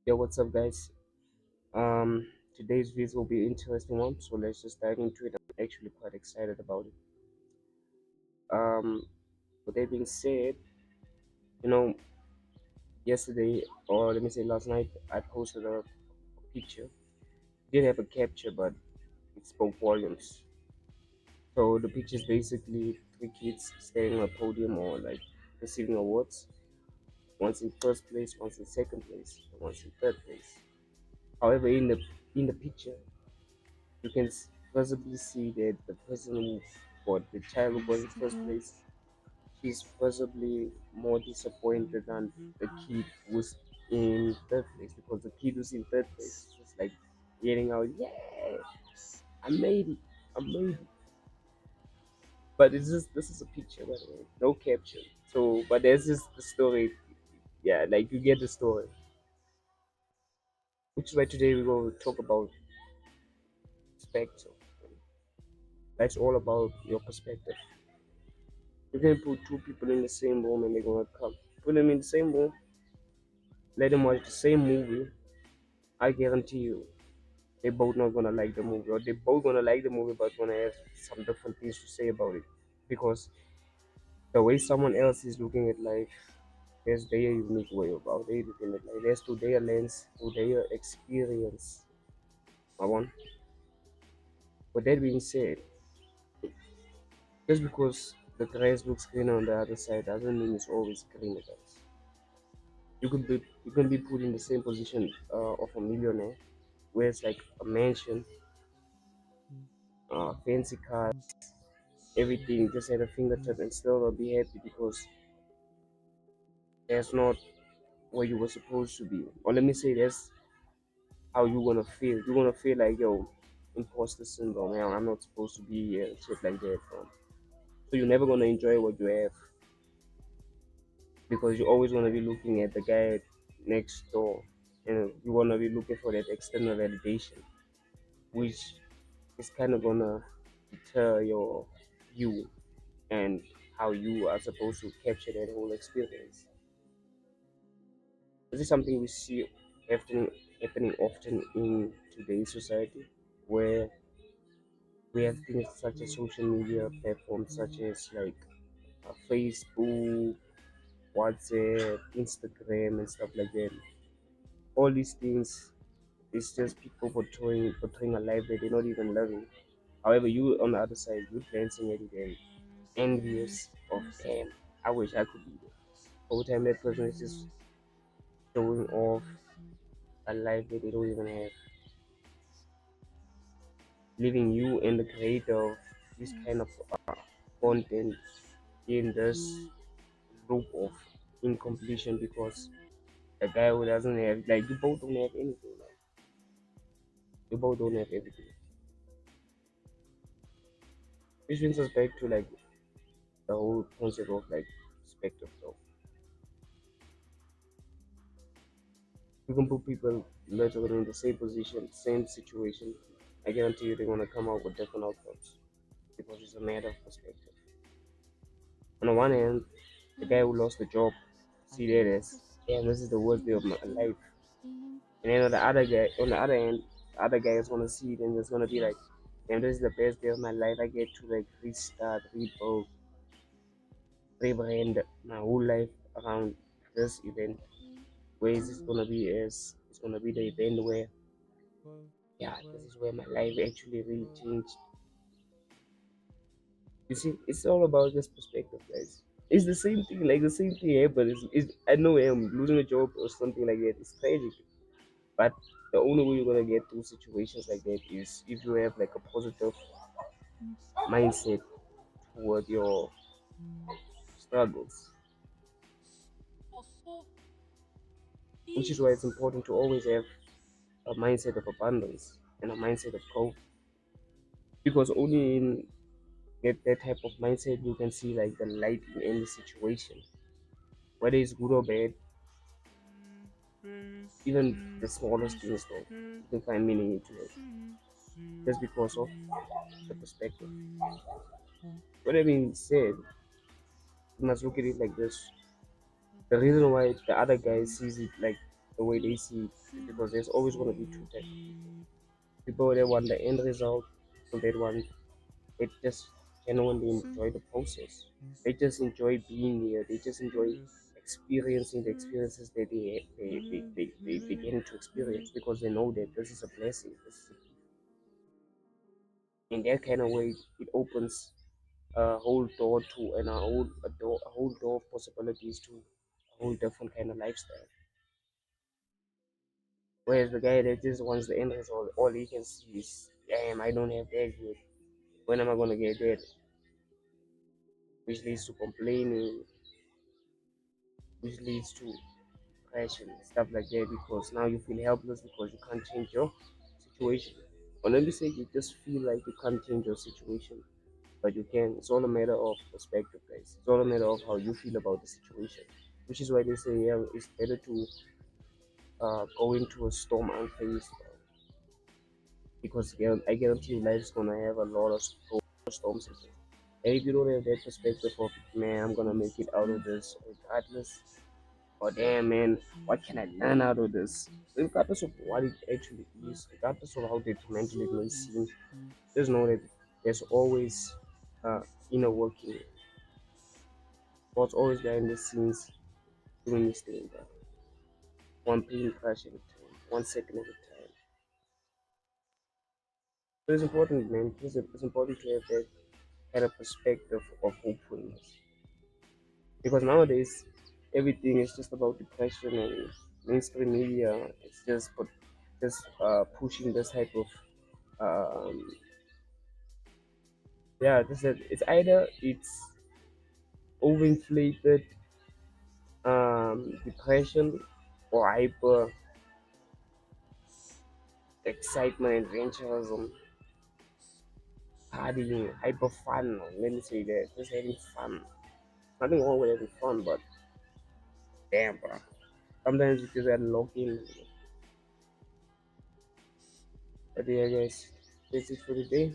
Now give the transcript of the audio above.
Yo, what's up, guys? Um, Today's video will be an interesting one, so let's just dive into it. I'm actually quite excited about it. Um, with that being said, you know, yesterday, or let me say last night, I posted a picture. Didn't have a capture, but it spoke volumes. So the picture is basically three kids standing on a podium or like receiving awards. One's in first place, one's in second place, and one's in third place. However, in the picture, you can visibly see that the person who got the child who got in first place, she's visibly more disappointed than the kid who's in third place because the kid who's in third place was like yelling out, "Yeah, I made it, I made it!" But it's just this is a picture, by the way, no caption. So, but there's just the story. Yeah, like you get the story. Which is why today we will talk about perspective. That's all about your perspective. You can put two people in the same room and they're gonna come. Put them in the same room, let them watch the same movie. I guarantee you, they both not gonna like the movie, or they both gonna like the movie but gonna have some different things to say about it. Because the way someone else is looking at life, there's their unique way of how they looking at life. There's through their lens, through their experience. I want. With that being said, just because the grass looks greener on the other side doesn't mean it's always greener, guys. You can be put in the same position of a millionaire, where it's like a mansion, fancy car, everything just at a fingertip, and still not be happy because that's not where you were supposed to be. Or let me say that's how you're gonna feel. You're gonna feel like, yo, imposter syndrome, man, I'm not supposed to be here, shit like that. So you're never gonna enjoy what you have because you're always gonna be looking at the guy next door, and you wanna be looking for that external validation, which is kind of gonna deter your you and how you are supposed to capture that whole experience. This is something we see happening often in today's society, where we have things such as social media platforms such as like Facebook, WhatsApp, Instagram, and stuff like that. All these things is just people portraying a life that they're not even living. However, you on the other side, you're glancing at it and envious of, damn, I wish I could be there. Whole time that person is just showing off a life that they don't even have. Leaving you and the creator of this kind of content in this loop of incompletion because the guy who doesn't have, like, you both don't have anything, man. You both don't have everything. Which brings us back to like the whole concept of like perspective. So you can put people literally in the same position, same situation. I guarantee you they're gonna come out with different outcomes because it's a matter of perspective. On the one hand, the guy who lost the job see that as, damn, this is the worst day of my life. And then on the other hand, the other guy is gonna see it and it's gonna be like, damn, this is the best day of my life. I get to like restart, rebuild, rebrand my whole life around this event. Where is this gonna be? Is it's gonna be the event where, yeah, this is where my life actually really changed. You see, it's all about this perspective, guys. It's the same thing, like the same thing happened. I know losing a job or something like that is tragic, but the only way you're gonna get through situations like that is if you have like a positive mindset toward your struggles, which is why it's important to always have a mindset of abundance and a mindset of growth, because only in that type of mindset you can see like the light in any situation, whether it's good or bad. Even the smallest things, though, you can find meaning into it just because of the perspective. With that being said, you must look at it like this: the reason why the other guy sees it like the way they see it, because there's always going to be two types of people. People that want the end result, people that want it just genuinely enjoy the process. They just enjoy being here. They just enjoy experiencing the experiences that they get to experience, because they know that this is a blessing. This is in that kind of way, it opens a whole door to and a whole door of possibilities to a whole different kind of lifestyle. Whereas the guy that just wants the end result, all he can see is, damn, I don't have that yet. When am I gonna get that? Which leads to complaining, which leads to depression, stuff like that, because now you feel helpless because you can't change your situation. Or let me say you just feel like you can't change your situation, but you can. It's all a matter of perspective, guys. It's all a matter of how you feel about the situation. Which is why they say, yeah, it's better to go into a storm unfazed, because I guarantee you life is gonna have a lot of storms in it. And if you don't have that perspective of, man, I'm gonna make it out of this regardless, or damn, man, what can I learn out of this? Regardless of what it actually is, regardless of how detrimental it may seem, just know that there's always inner working. God's always behind the scenes doing this thing, bro. One plane crash at a time, 1 second at a time. So it's important, man. It's important to have that kind of perspective of hopefulness. Because nowadays, everything is just about depression, and mainstream media. It's just pushing this type of um, yeah, this is, it's either it's overinflated depression, or hyper excitement, adventurism, partying, hyper fun. Let me say that, just having fun. Nothing wrong with having fun, but damn, bro. Sometimes you just gotta lock in. But yeah, guys, that's it for today.